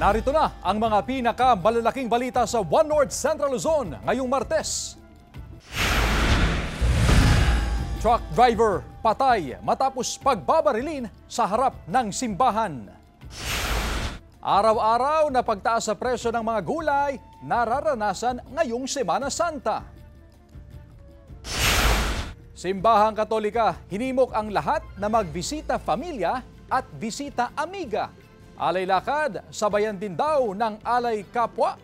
Narito na ang mga pinakamalalaking balita sa One North Central Luzon ngayong Martes. Truck driver patay matapos pagbabarilin sa harap ng simbahan. Araw-araw na pagtaas sa presyo ng mga gulay nararanasan ngayong Semana Santa. Simbahang Katolika hinimok ang lahat na magbisita pamilya at bisita amiga. Alay lakad, sabayan din daw ng alay kapwa.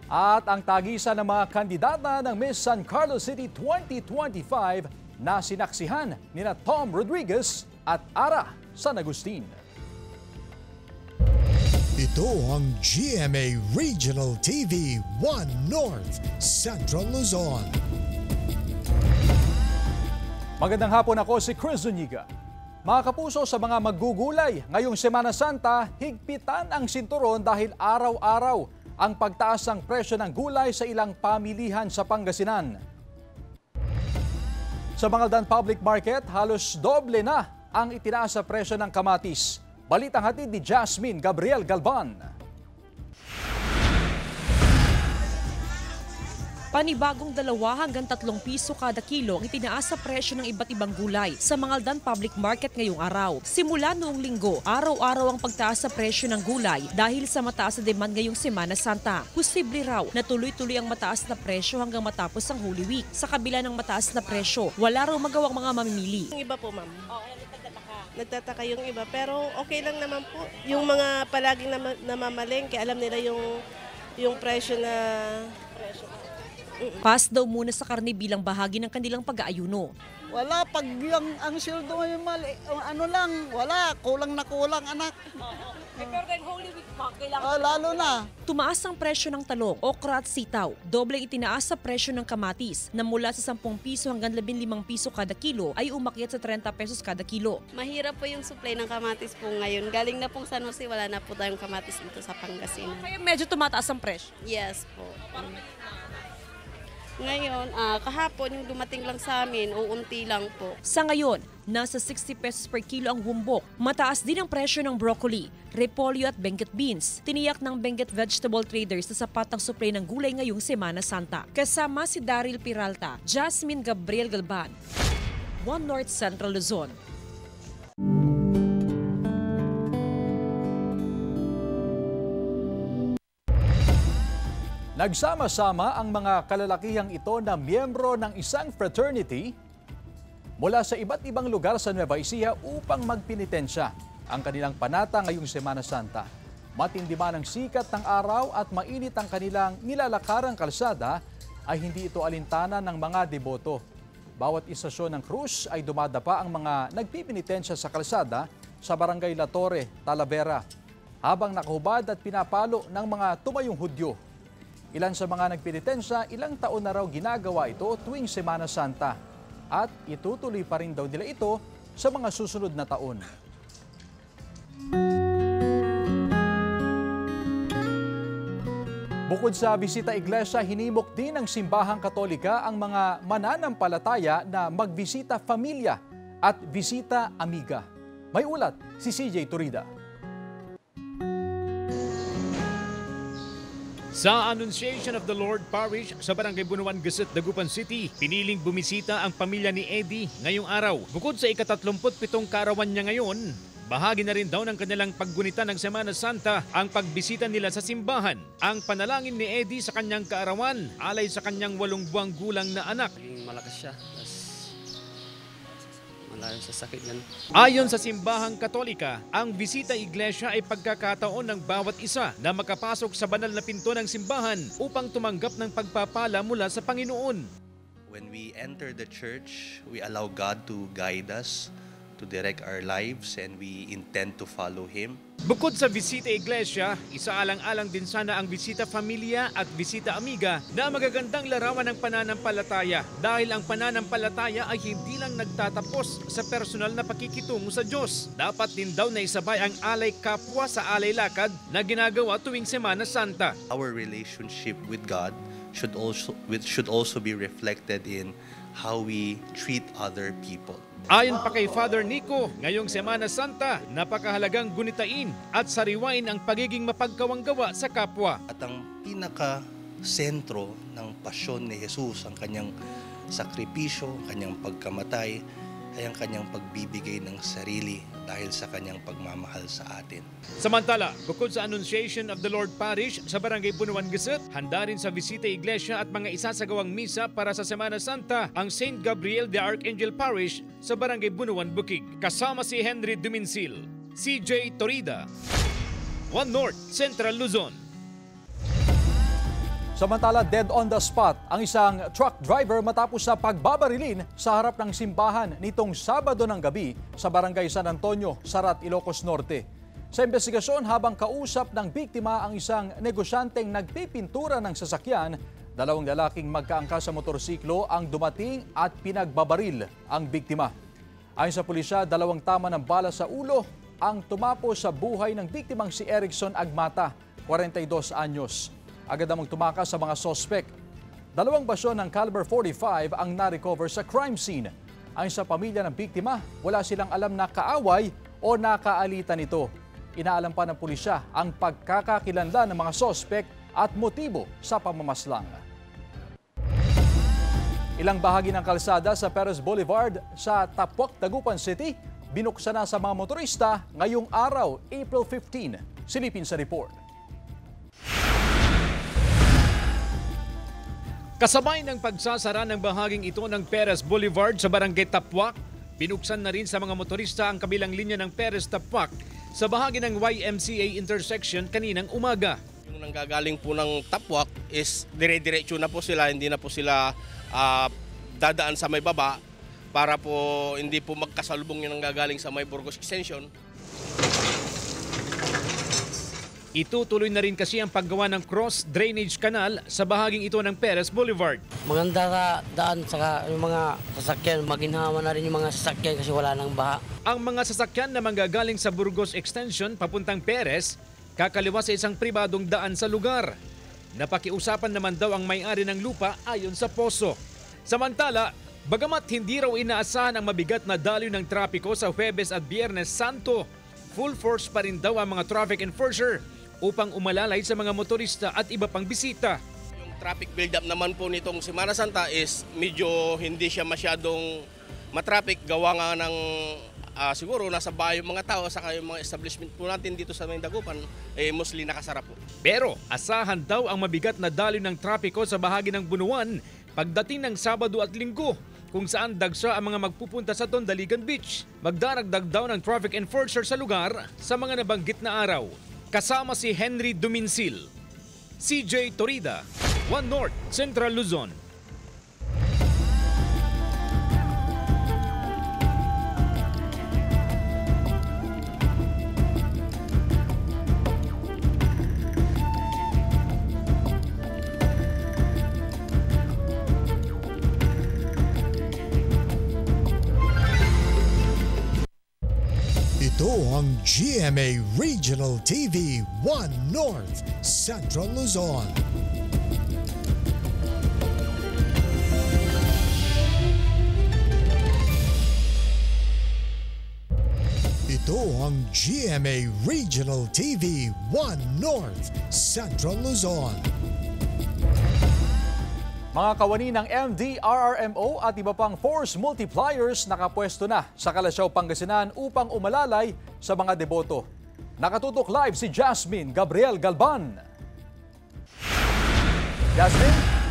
At ang tagisan ng mga kandidata ng Miss San Carlos City 2025 na sinaksihan nina Tom Rodriguez at Ara San Agustin. Ito ang GMA Regional TV 1 North Central Luzon. Magandang hapon, ako si Chris Zuniga. Mga kapuso, sa mga maggugulay, ngayong Semana Santa, higpitan ang sinturon dahil araw-araw ang pagtaas ng presyo ng gulay sa ilang pamilihan sa Pangasinan. Sa Mangaldan Public Market, halos doble na ang itinaas sa presyo ng kamatis. Balitang hatid ni Jasmine Gabriel Galban. Panibagong 2 hanggang 3 piso kada kilo ang itinaas sa presyo ng iba't ibang gulay sa Mangaldan Public Market ngayong araw. Simula noong linggo, araw-araw ang pagtaas sa presyo ng gulay dahil sa mataas na demand ngayong Semana Santa. Posible raw na tuloy-tuloy ang mataas na presyo hanggang matapos ang Holy Week. Sa kabila ng mataas na presyo, wala raw magawang mga mamimili. Yung iba po, ma'am. Nagtataka yung iba, pero okay lang naman po. Yung mga palaging namamalengke, alam nila yung presyo na... Pass daw muna sa karne bilang bahagi ng kanilang pag-aayuno. Wala, pag yung ang sildo ngayon mali, ano lang, wala, kulang na kulang anak. Pero then Holy Week pa, kailangan. Lalo na. Tumaas ang presyo ng talong, okra at sitaw. Dobleng itinaas sa presyo ng kamatis na mula sa 10 piso hanggang 15 piso kada kilo ay umakyat sa 30 pesos kada kilo. Mahirap po yung supply ng kamatis po ngayon. Galing na pong San Jose, wala na po tayong kamatis dito sa Pangasinan. Kaya medyo tumataas ang presyo? Yes po. Ngayon, kahapon yung dumating lang sa amin, uunti lang po. Sa ngayon, nasa 60 pesos per kilo ang humbok. Mataas din ang presyo ng broccoli, repolyo at benguet beans. Tiniyak ng Benguet Vegetable Traders na sapat ang supply ng gulay ngayong Semana Santa. Kasama si Daryl Peralta, Jasmine Gabriel Galban, One North Central Luzon. Nagsama-sama ang mga kalalakihang ito na miyembro ng isang fraternity mula sa iba't ibang lugar sa Nueva Ecija upang magpenitensya ang kanilang panata ngayong Semana Santa. Matindi man ang sikat ng araw at mainit ang kanilang nilalakarang kalsada, ay hindi ito alintana ng mga deboto. Bawat istasyon ng krus ay dumadapa ang mga nagpipinitensya sa kalsada sa Barangay La Torre, Talavera, habang nakahubad at pinapalo ng mga tumayong Hudyo. Ilan sa mga nagpenitensya, ilang taon na raw ginagawa ito tuwing Semana Santa at itutuloy pa rin daw nila ito sa mga susunod na taon. Bukod sa bisita iglesia, hinimok din ng Simbahang Katolika ang mga mananampalataya na magbisita pamilya at bisita amiga. May ulat si CJ Turida. Sa Annunciation of the Lord Parish sa Barangay Bunuan, Gasset, Dagupan City, piniling bumisita ang pamilya ni Eddie ngayong araw. Bukod sa ika-37 kaarawan niya ngayon, bahagi na rin daw ng kanilang paggunita ng Semana Santa ang pagbisita nila sa simbahan. Ang panalangin ni Eddie sa kanyang kaarawan, alay sa kanyang 8 buwang gulang na anak. Malakas siya. Malayo sa sakit yan. Ayon sa Simbahang Katolika, ang bisita iglesia ay pagkakataon ng bawat isa na makapasok sa banal na pinto ng simbahan upang tumanggap ng pagpapala mula sa Panginoon. When we enter the church, we allow God to guide us, to direct our lives, and we intend to follow Him. Bukod sa bisita iglesia, isaalang-alang din sana ang bisita familia at bisita amiga na magagandang larawan ng pananampalataya dahil ang pananampalataya ay hindi lang nagtatapos sa personal na pakikitungo sa Diyos. Dapat din daw na isabay ang alay kapwa sa alay lakad na ginagawa tuwing Semana Santa. Our relationship with God should also be reflected in how we treat other people. Ayon pa kay Father Nico, ngayong Semana Santa, napakahalagang gunitain at sariwain ang pagiging mapagkawanggawa sa kapwa. At ang pinaka-sentro ng pasyon ni Jesus, ang kanyang sakripisyo, kanyang pagkamatay, ay ang kanyang pagbibigay ng sarili dahil sa kanyang pagmamahal sa atin. Samantala, bukod sa Annunciation of the Lord Parish sa Barangay Bunuan Gusut, handa rin sa bisita iglesia at mga isasagawang misa para sa Semana Santa ang St. Gabriel the Archangel Parish sa Barangay Bunuan Bukig. Kasama si Henry Duminsil, CJ Torida, One North, Central Luzon. Samantala, dead on the spot ang isang truck driver matapos sa pagbabarilin sa harap ng simbahan nitong Sabado ng gabi sa Barangay San Antonio, Sarat, Ilocos Norte. Sa investigasyon, habang kausap ng biktima ang isang negosyanteng nagpipintura ng sasakyan, dalawang lalaking magkaangkas sa motorsiklo ang dumating at pinagbabaril ang biktima. Ayon sa pulisya, 2 tama ng bala sa ulo ang tumapos sa buhay ng biktimang si Erickson Agmata, 42 anyos. Agad namang tumakas sa mga sospek. 2 basyon ng caliber .45 ang na-recover sa crime scene. Ayon sa pamilya ng biktima, wala silang alam na kaaway o nakaalitan ito. Inaalam pa ng pulisya ang pagkakakilanlan ng mga sospek at motibo sa pamamaslang. Ilang bahagi ng kalsada sa Perez Boulevard sa Tapuac, Dagupan City, binuksan na sa mga motorista ngayong araw, April 15. Silipin sa report. Kasabay ng pagsasara ng bahaging ito ng Perez Boulevard sa Barangay Tapuac, binuksan na rin sa mga motorista ang kabilang linya ng Perez Tapuac sa bahagi ng YMCA intersection kaninang umaga. Yung nanggagaling po ng Tapuac is dire-diretso na po sila, hindi na po sila dadaan sa may baba para po hindi po magkasalubong yung nanggagaling sa may Burgos Extension. Itutuloy na rin kasi ang paggawa ng cross drainage canal sa bahaging ito ng Perez Boulevard. Maganda sa daan, saka yung mga sasakyan, maginhawa na rin yung mga sasakyan kasi wala nang baha. Ang mga sasakyan na manggagaling sa Burgos Extension papuntang Perez, kakaliwa sa isang pribadong daan sa lugar. Napakiusapan naman daw ang may-ari ng lupa ayon sa poso. Samantala, bagamat hindi raw inaasahan ang mabigat na daloy ng trapiko sa Huwebes at Biyernes Santo, full force pa rin daw ang mga traffic enforcer upang umalalay sa mga motorista at iba pang bisita. Yung traffic build-up naman po nitong Semana Santa is medyo hindi siya masyadong matraffic. Gawa nga ng siguro nasa bahay yung mga tao saka yung mga establishment po natin dito sa Dagupan mostly nakasara po. Pero asahan daw ang mabigat na daloy ng trapiko sa bahagi ng Bunuan pagdating ng Sabado at Linggo, kung saan dagsa ang mga magpupunta sa Tondaligan Beach. Magdaragdag daw ng traffic enforcer sa lugar sa mga nabanggit na araw. Kasama si Henry Duminsil, CJ Torida, One North, Central Luzon. Ito ang GMA Regional TV 1 North, Central Luzon. Ito ang GMA Regional TV 1 North, Central Luzon. Mga kawani ng MDRRMO at iba pang force multipliers nakapwesto na sa Kalasyaw, Pangasinan upang umalalay sa mga deboto. Nakatutok live si Jasmine Gabriel Galban. Jasmine?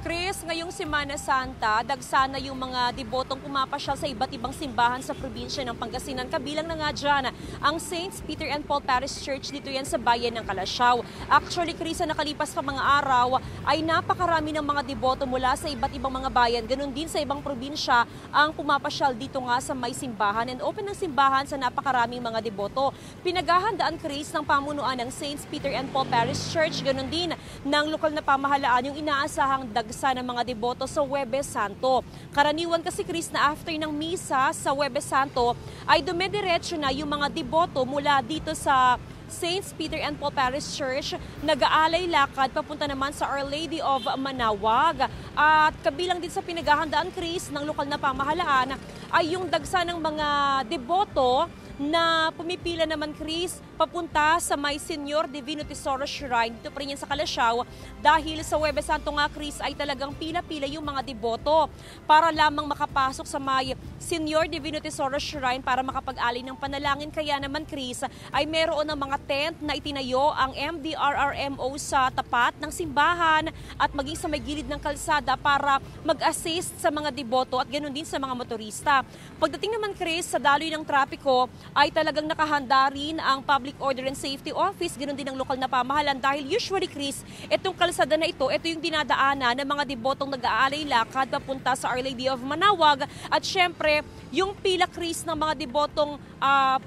Chris, ngayong Semana Santa, dagsana yung mga debotong pumapasyal sa iba't ibang simbahan sa probinsya ng Pangasinan. Kabilang na nga dyan ang St. Peter and Paul Parish Church, dito yan sa bayan ng Kalasyaw. Actually, Chris, sa nakalipas pa mga araw ay napakarami ng mga deboto mula sa iba't ibang mga bayan. Ganun din sa ibang probinsya ang pumapasyal dito nga sa may simbahan. And open ng simbahan sa napakaraming mga deboto. Pinaghahandaan, Chris, ng pamunuan ng St. Peter and Paul Parish Church. Ganun din ng lokal na pamahalaan yung inaasahang ng mga deboto sa Huwebes Santo. Karaniwan kasi, Chris, na after ng misa sa Huwebes Santo ay dumediretso na yung mga deboto mula dito sa St. Peter and Paul Parish Church, nag-aalay lakad papunta naman sa Our Lady of Manawag. At kabilang din sa pinaghahandaan, Chris, ng lokal na pamahalaan ay yung dagsa ng mga deboto na pumipila naman, Chris, papunta sa may Senyor Divino Tesoro Shrine. Dito pa rin yan sa Calasiao dahil sa Huwebes Santo nga, Chris, ay talagang pila-pila yung mga deboto para lamang makapasok sa may Senyor Divino Tesoro Shrine para makapag-alay ng panalangin. Kaya naman, Chris, ay meron ng mga tent na itinayo ang MDRRMO sa tapat ng simbahan at maging sa may gilid ng kalsada para mag-assist sa mga deboto at ganoon din sa mga motorista. Pagdating naman, Chris, sa daloy ng trapiko, ay talagang nakahanda rin ang Public Order and Safety Office, ganoon din ang lokal na pamahalan dahil usually, Chris, itong kalsada na ito yung dinadaanan ng mga debotong nag-aalay lakad papunta sa Our Lady of Manawag at syempre yung pila, Chris, ng mga debotong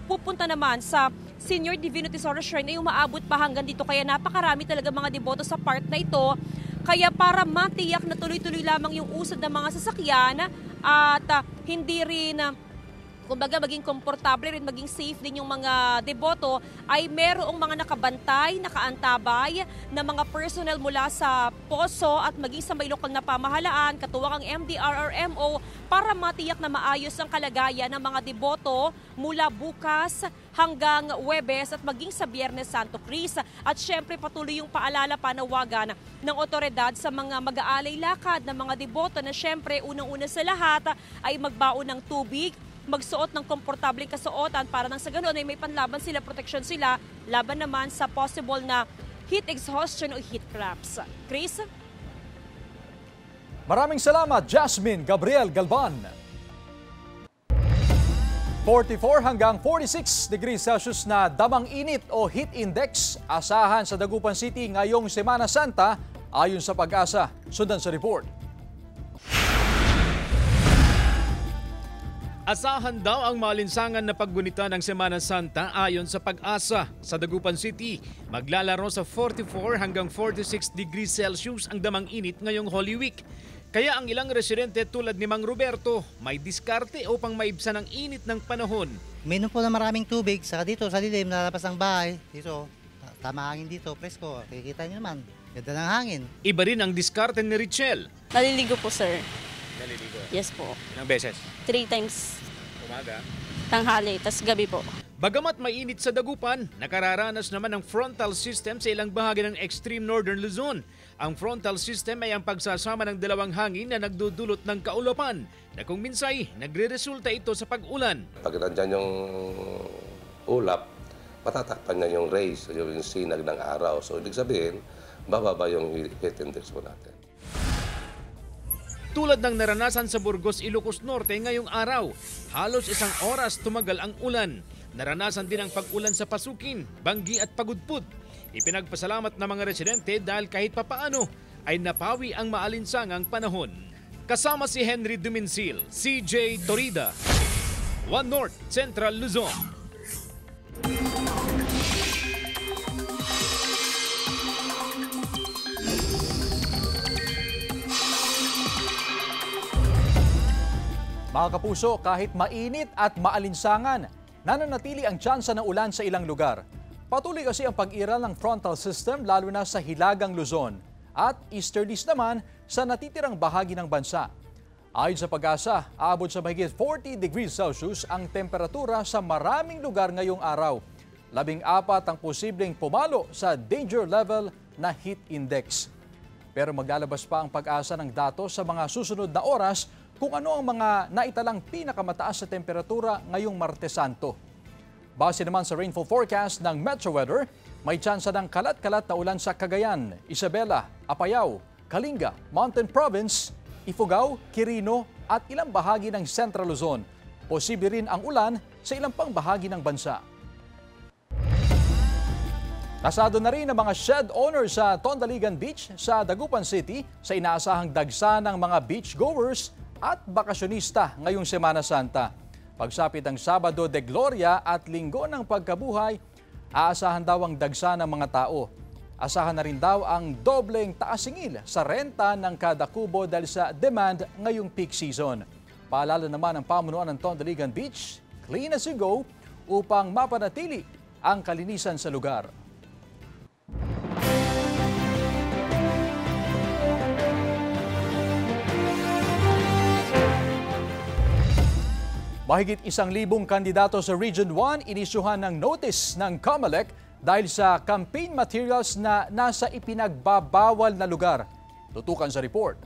pupunta naman sa Senyor Divino Tesoro Shrine ay umaabot pa hanggang dito kaya napakarami talaga mga deboto sa part na ito. Kaya para matiyak na tuloy-tuloy lamang yung usad ng mga sasakyan at hindi rin kumbaga maging komportable rin, maging safe din yung mga deboto, ay merong mga nakabantay, nakaantabay na mga personnel mula sa poso at maging sa may lokal na pamahalaan, katuwang ang MDRRMO para matiyak na maayos ang kalagayan ng mga deboto mula bukas hanggang Huwebes at maging sa Biyernes Santo, Chris. At syempre patuloy yung paalala, panawagan ng otoridad sa mga mag-aalay lakad ng mga deboto na syempre unang-una sa lahat ay magbaon ng tubig, magsuot ng komportableng kasuotan para nang sa ganoon ay may panlaban sila, proteksyon sila, laban naman sa possible na heat exhaustion o heat cramps. Chris? Maraming salamat, Jasmine Gabriel Galban. 44 hanggang 46 degrees Celsius na damang init o heat index asahan sa Dagupan City ngayong Semana Santa ayon sa Pag-asa. Sundan sa report. Asahan daw ang maalinsangan na paggunita ng Semana Santa ayon sa Pag-asa. Sa Dagupan City, maglalaro sa 44 hanggang 46 degrees Celsius ang damang init ngayong Holy Week. Kaya ang ilang residente tulad ni Mang Roberto may diskarte upang maibsan ang init ng panahon. Minom po na maraming tubig, saka dito sa dilim, nalapas ng bahay. Dito, tama hangin dito, presko. Kikita nyo naman, ganda ng hangin. Iba rin ang diskarte ni Richelle. Naliligo po, sir. Naliligo? Yes po. Ilang beses? 3 times. Umaga? Tanghali, tas gabi po. Bagamat mainit sa Dagupan, nakararanas naman ng frontal system sa ilang bahagi ng extreme northern Luzon. Ang frontal system ay ang pagsasama ng dalawang hangin na nagdudulot ng kaulapan na kung minsay nagre-resulta ito sa pag-ulan. Pag nandyan yung ulap, matatakpan niya yung rays, yung sinag ng araw. So ibig sabihin, bababa yung heat index po natin. Tulad ng naranasan sa Burgos, Ilocos Norte ngayong araw, halos 1 oras tumagal ang ulan. Naranasan din ang pag-ulan sa Pasukin, Banggi at Pagudpud. Ipinagpasalamat ng mga residente dahil kahit papaano ay napawi ang maalinsangang panahon. Kasama si Henry Duminsil, CJ Torida, One North, Central Luzon. Mga kapuso, kahit mainit at maalinsangan, nananatili ang tsansa ng ulan sa ilang lugar. Patuloy kasi ang pag-iral ng frontal system lalo na sa Hilagang Luzon at easterlies naman sa natitirang bahagi ng bansa. Ayon sa Pag-asa, aabot sa mahigit 40 degrees Celsius ang temperatura sa maraming lugar ngayong araw. 14 ang posibleng pumalo sa danger level na heat index. Pero maglalabas pa ang Pag-asa ng datos sa mga susunod na oras kung ano ang mga naitalang pinakamataas sa temperatura ngayong Martes Santo. Base naman sa rainfall forecast ng Metro Weather, may tsansa ng kalat-kalat na ulan sa Cagayan, Isabela, Apayao, Kalinga, Mountain Province, Ifugao, Quirino at ilang bahagi ng Central Luzon. Posible rin ang ulan sa ilang pang bahagi ng bansa. Nasado na rin ang mga shed owners sa Tondaligan Beach sa Dagupan City sa inaasahang dagsa ng mga beachgoers at bakasyonista ngayong Semana Santa. Pagsapit ang Sabado de Gloria at Linggo ng Pagkabuhay, aasahan daw ang dagsa ng mga tao. Asahan na rin daw ang dobleng taas-singil sa renta ng kada kubo dahil sa demand ngayong peak season. Paalala naman ang pamunuan ng Tondaligan Beach, clean as you go, upang mapanatili ang kalinisan sa lugar. Mahigit 1,000 kandidato sa Region 1 inisyuhan ng notice ng COMELEC dahil sa campaign materials na nasa ipinagbabawal na lugar. Tutukan sa report.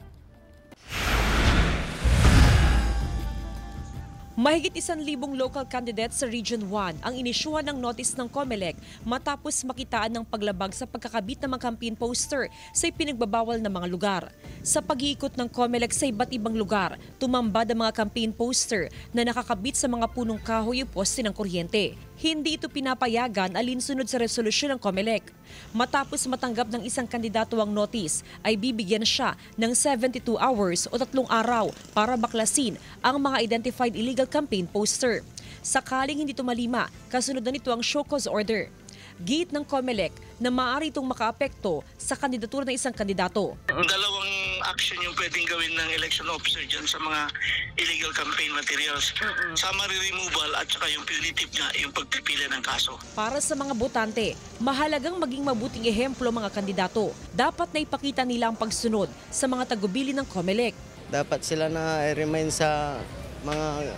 Mahigit 1,000 local candidates sa Region 1 ang inisyuhan ng notice ng COMELEC matapos makitaan ng paglabag sa pagkakabit ng mga campaign poster sa ipinagbabawal na mga lugar. Sa pag-iikot ng COMELEC sa iba't ibang lugar, tumambad ang mga campaign poster na nakakabit sa mga punong kahoy o poste ng kuryente. Hindi ito pinapayagan alinsunod sa resolusyon ng COMELEC. Matapos matanggap ng isang kandidato ang notice, ay bibigyan siya ng 72 hours o 3 araw para baklasin ang mga identified illegal campaign poster. Sakaling hindi tumalima, kasunod na nito ang show cause order. Giit ng COMELEC na maaari itong makaapekto sa kandidatura ng isang kandidato. Dalawang action yung pwedeng gawin ng election officer dyan sa mga illegal campaign materials. Summary removal at saka yung punitive nga, yung pagpipila ng kaso. Para sa mga botante, mahalagang maging mabuting ehemplo mga kandidato. Dapat na ipakita nila ang pagsunod sa mga tagubili ng COMELEC. Dapat sila na remind sa mga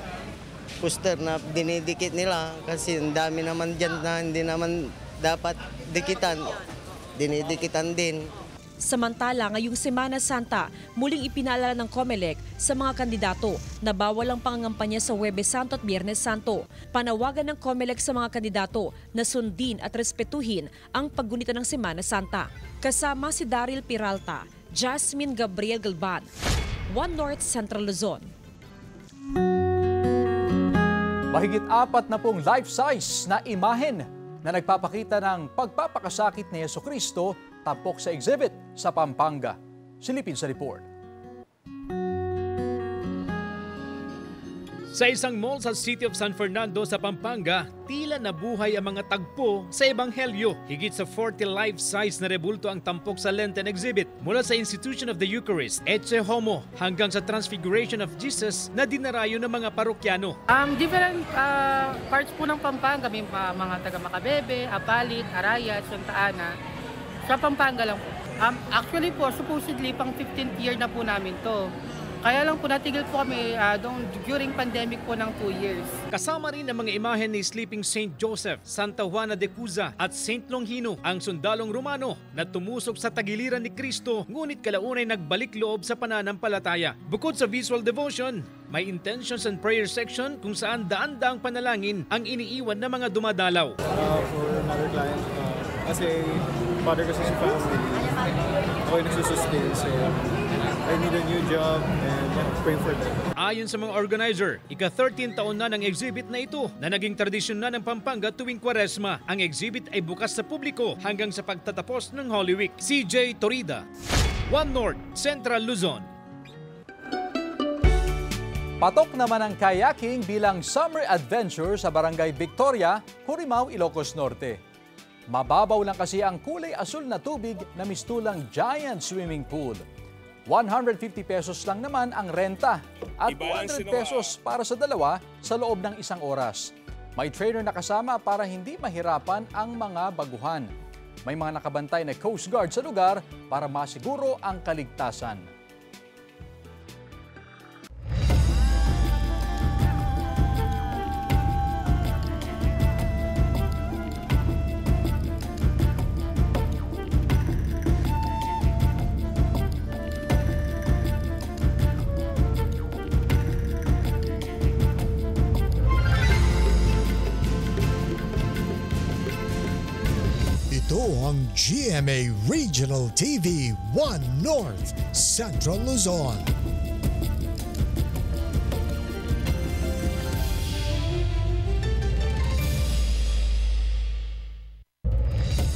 poster na dinidikit nila kasi ang dami naman dyan na hindi naman dapat dikitan, dinidikitan din. Samantala, ngayong Semana Santa, muling ipinaalala ng COMELEC sa mga kandidato na bawal ang pangangampanya sa Huwebes Santo at Biyernes Santo. Panawagan ng COMELEC sa mga kandidato na sundin at respetuhin ang paggunita ng Semana Santa. Kasama si Daryl Peralta, Jasmine Gabriel Galban, One North Central Luzon. Mahigit 40 life-size na imahen na nagpapakita ng pagpapakasakit ni Jesucristo tampok sa exhibit sa Pampanga. Silipin sa report. Sa isang mall sa City of San Fernando sa Pampanga, tila nabuhay ang mga tagpo sa Ebanghelyo. Higit sa 40 life-size na rebulto ang tampok sa Lenten exhibit mula sa Institution of the Eucharist, Ecce Homo, hanggang sa Transfiguration of Jesus na dinarayo ng mga parokyano. Different parts po ng Pampanga, may mga taga Macabebe, Apalit, Arayat, Santa Ana. Sa Pampanga lang po. Actually po, supposedly pang 15th year na po namin to. Kaya lang po natigil po kami during pandemic po ng 2 years. Kasama rin ang mga imahen ni Sleeping Saint Joseph, Santa Juana de Cuza at Saint Longino, ang sundalong Romano na tumusok sa tagiliran ni Kristo ngunit kalaunay nagbalik loob sa pananampalataya. Bukod sa visual devotion, may intentions and prayer section kung saan daan-daang panalangin ang iniiwan ng mga dumadalaw. For another client, kasi father kasi sa family, ako yung nagsusustain, so I need a new job and pray for them. Ayon sa mga organizer, ika-13 taon na ng exhibit na ito na naging tradisyon na ng Pampanga tuwing Kwaresma. Ang exhibit ay bukas sa publiko hanggang sa pagtatapos ng Holy Week. CJ Torida, One North, Central Luzon. Patok naman ang kayaking bilang summer adventure sa Barangay Victoria, Hurimao, Ilocos Norte. Mababaw lang kasi ang kulay asul na tubig na mistulang giant swimming pool. 150 pesos lang naman ang renta at 200 pesos para sa dalawa sa loob ng 1 oras. May trainer na kasama para hindi mahirapan ang mga baguhan. May mga nakabantay na Coast Guard sa lugar para masiguro ang kaligtasan. Ito ang GMA Regional TV 1 North Central Luzon.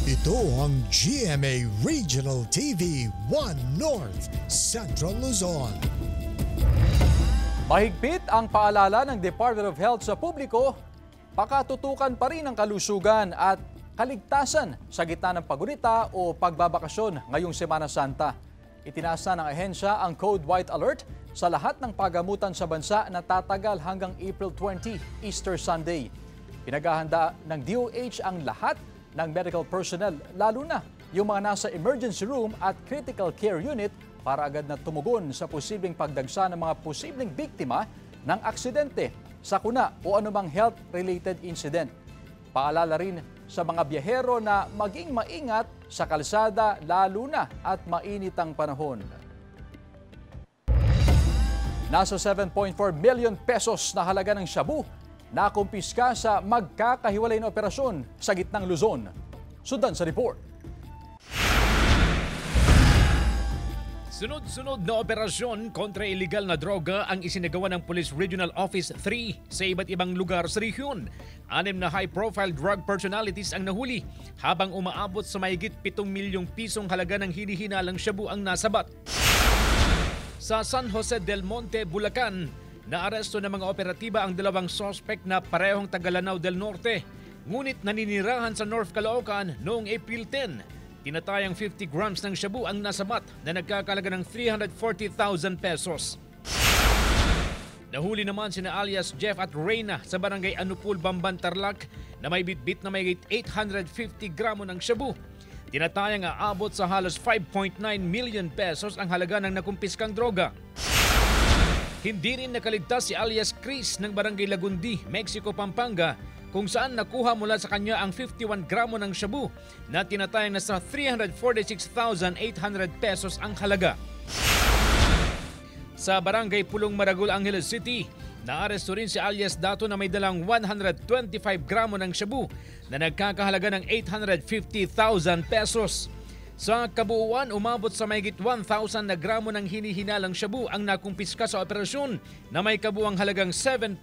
Ito ang GMA Regional TV 1 North Central Luzon. Mahigpit ang paalala ng Department of Health sa publiko, pakatutukan pa rin ang kalusugan at kaligtasan sa gitna ng pagunita o pagbabakasyon ngayong Semana Santa. Itinasa ng ahensya ang Code White Alert sa lahat ng pagamutan sa bansa na tatagal hanggang April 20, Easter Sunday. Pinaghahanda ng DOH ang lahat ng medical personnel, lalo na yung mga nasa emergency room at critical care unit para agad na tumugon sa posibleng pagdagsa ng mga posibleng biktima ng aksidente, sakuna o anumang health-related incident. Paalala rin sa mga biyahero na maging maingat sa kalsada lalo na at mainit ang panahon. Nasa 7.4 million pesos na halaga ng shabu na kumpiska sa magkakahiwalay na operasyon sa gitnang Luzon. Sundan sa report. Sunod-sunod na operasyon kontra illegal na droga ang isinagawa ng Police Regional Office 3 sa iba't ibang lugar sa rehiyon. 6 na high-profile drug personalities ang nahuli habang umaabot sa mahigit 7 milyong pisong halaga ng hinihinalang shabu ang nasabat. Sa San Jose del Monte, Bulacan, naaresto ng mga operatiba ang 2 suspect na parehong taga Lanao del Norte, ngunit naninirahan sa North Caloocan noong April 10. Tinatayang 50 grams ng shabu ang nasabat na nagkakalaga ng 340,000 pesos. Nahuli naman sina alias Jeff at Reyna sa barangay Anupul, Bamban, Tarlac na may bitbit na may 850 gramo ng shabu. Tinatayang aabot sa halos 5.9 million pesos ang halaga ng nakumpiskang droga. Hindi rin nakaligtas si alias Chris ng barangay Lagundi, Mexico, Pampanga, kung saan nakuha mula sa kanya ang 51 gramo ng shabu na tinatayang nasa 346,800 pesos ang halaga. Sa barangay Pulong, Maragul, Angeles City, naaresto rin si alias Dato na may dalang 125 gramo ng shabu na nagkakahalaga ng 850,000 pesos. Sa kabuuan, umabot sa mahigit 1,000 na gramo ng hinihinalang shabu ang nakumpiska sa operasyon na may kabuuang halagang 7.4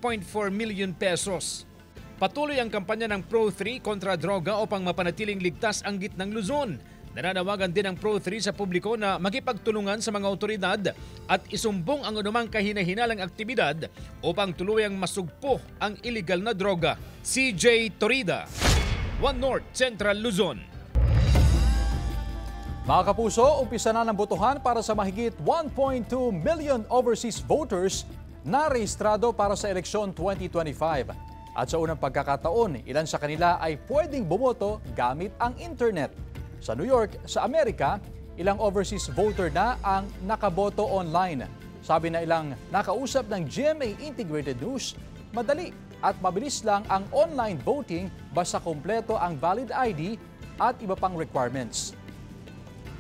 million pesos. Patuloy ang kampanya ng Pro3 kontra droga upang mapanatiling ligtas ang gitnang Luzon. Nananawagan din ang Pro3 sa publiko na makipagtulungan sa mga otoridad at isumbong ang anumang kahinahinalang aktibidad upang tuluyang masugpo ang illegal na droga. CJ Torida, One North, Central Luzon. Mga kapuso, umpisa na ng botohan para sa mahigit 1.2 million overseas voters na rehistrado para sa eleksyon 2025. At sa unang pagkakataon, ilan sa kanila ay pwedeng bumoto gamit ang internet. Sa New York, sa Amerika, ilang overseas voter na ang nakaboto online. Sabi na ilang nakausap ng GMA Integrated News, madali at mabilis lang ang online voting basta kumpleto ang valid ID at iba pang requirements.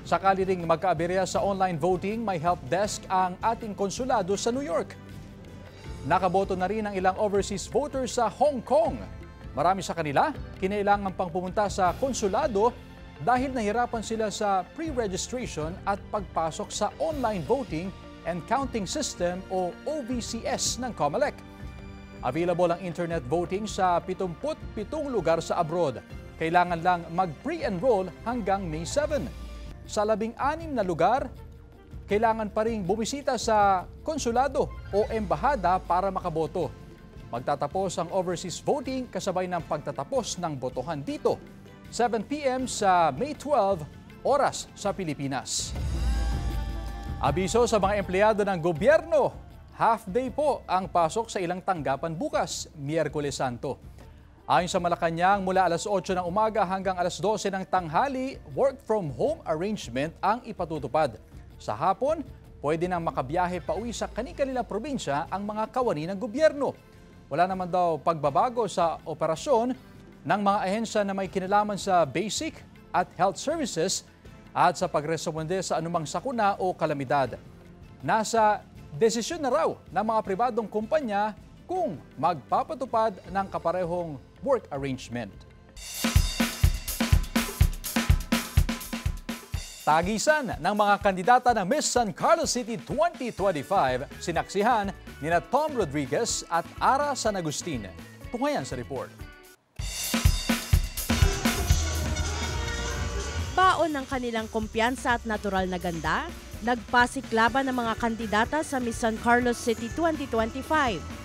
Sakali ring magkaaberya sa online voting, may help desk ang ating konsulado sa New York. Nakaboto na rin ang ilang overseas voters sa Hong Kong. Marami sa kanila, kinailangan pang pumunta sa konsulado dahil nahirapan sila sa pre-registration at pagpasok sa online voting and counting system o OVCS ng COMELEC. Available ang internet voting sa 77 lugar sa abroad. Kailangan lang mag-pre-enroll hanggang May 7. Sa 16 na lugar, kailangan pa ring bumisita sa konsulado o embahada para makaboto. Magtatapos ang overseas voting kasabay ng pagtatapos ng botohan dito. 7 p.m. sa May 12, oras sa Pilipinas. Abiso sa mga empleyado ng gobyerno, half-day po ang pasok sa ilang tanggapan bukas, Miyerkules Santo. Ayon sa Malacanang, mula alas 8 ng umaga hanggang alas 12 ng tanghali, work-from-home arrangement ang ipatutupad. Sa hapon, pwede nang makabiyahe pauwi sa kani-kanilang probinsya ang mga kawani ng gobyerno. Wala naman daw pagbabago sa operasyon ng mga ahensya na may kinalaman sa basic at health services at sa pagresponde sa anumang sakuna o kalamidad. Nasa desisyon na raw ng mga pribadong kumpanya kung magpapatupad ng kaparehong work arrangement. Tagisan ng mga kandidata ng Miss San Carlos City 2025, sinaksihan nina Tom Rodriguez at Ara San Agustin. Tunghayan sa report. Baon ng kanilang kumpiyansa at natural na ganda, nagpasiklaban ng mga kandidata sa Miss San Carlos City 2025.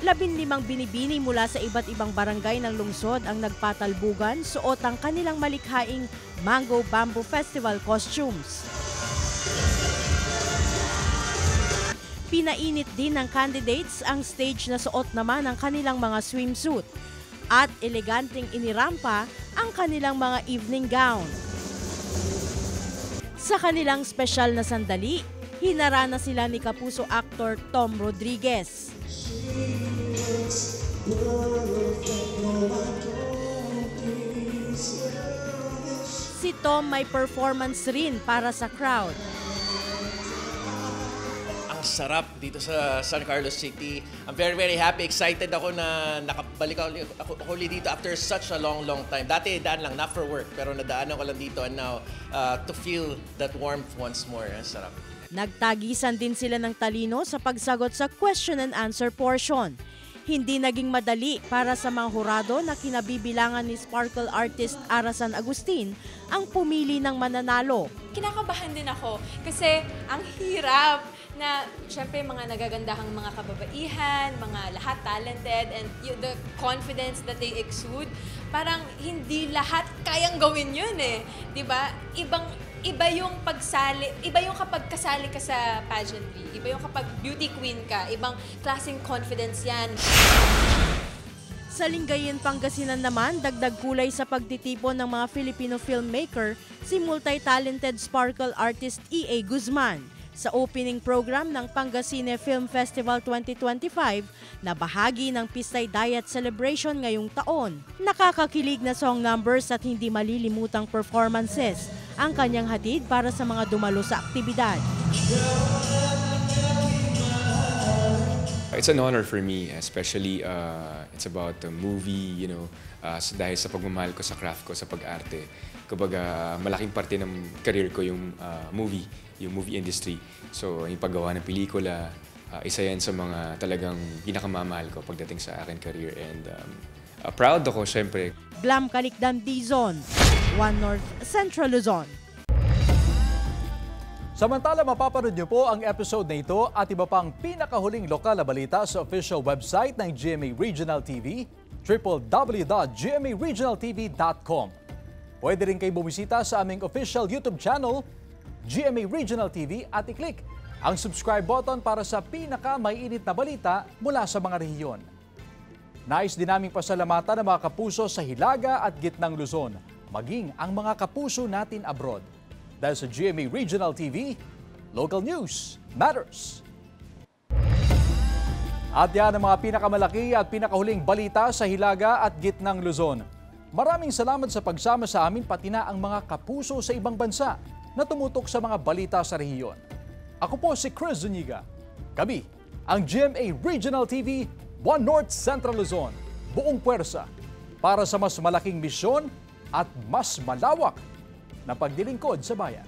15 binibini mula sa iba't ibang barangay ng lungsod ang nagpatalbugan suot ang kanilang malikhaing Mango Bamboo Festival costumes. Pinainit din ng candidates ang stage na suot naman ng kanilang mga swimsuit. at eleganteng inirampa ang kanilang mga evening gown. Sa kanilang special na sandali, hinarana sila ni Kapuso actor Tom Rodriguez. Si Tom may performance rin para sa crowd. Sarap dito sa San Carlos City. I'm very, very happy. Excited ako na nakabalik ako ulit dito after such a long time. Dati daan lang, not for work, pero nadaanan ko lang dito and now to feel that warmth once more. Sarap. Nagtagisan din sila ng talino sa pagsagot sa question and answer portion. Hindi naging madali para sa mga hurado na kinabibilangan ni sparkle artist Arasan Agustin ang pumili ng mananalo. Kinakabahan din ako kasi ang hirap na syempre mga nagagandahang mga kababaihan, mga lahat talented, and the confidence that they exude, parang hindi lahat kayang gawin yun eh. 'Di ba? Iba yung pagsali, iba yung kapag kasali ka sa pageantry, iba yung kapag beauty queen ka, ibang klaseng confidence yan. Sa Lingayen, Pangasinan naman, dagdag kulay sa pagtitipon ng mga Filipino filmmaker si multi-talented sparkle artist E.A. Guzman sa opening program ng Pangasine Film Festival 2025 na bahagi ng Pistay Diet Celebration ngayong taon. Nakakakilig na song numbers at hindi malilimutang performances ang kanyang hatid para sa mga dumalo sa aktibidad. It's an honor for me, especially it's about a movie, dahil sa pagmamahal ko sa craft ko, sa pag-arte. Kumbaga, malaking parte ng career ko yung movie industry. So, yung paggawa ng pelikula, isa yan sa mga talagang pinakamamahal ko pagdating sa akin career. And proud ako, syempre. Blam Calicdan, Dizon, One North, Central Luzon. Samantala, mapapanood niyo po ang episode na ito at iba pang pinakahuling lokal na balita sa official website ng GMA Regional TV, www.gmaregionaltv.com. Pwede rin kayo bumisita sa aming official YouTube channel, GMA Regional TV, at i-click ang subscribe button para sa pinaka-maiinit na balita mula sa mga rehiyon. Nais din naming pasalamatan ang mga kapuso sa Hilaga at Gitnang Luzon, maging ang mga kapuso natin abroad. Dahil sa GMA Regional TV, local news matters. At yan ang mga pinakamalaki at pinakahuling balita sa Hilaga at Gitnang Luzon. Maraming salamat sa pagsama sa amin, pati na ang mga kapuso sa ibang bansa na tumutok sa mga balita sa rehiyon. Ako po si Chris Zuniga. Kami, ang GMA Regional TV, One North Central Luzon. Buong puwersa para sa mas malaking misyon at mas malawak na pagdilingkod sa bayan.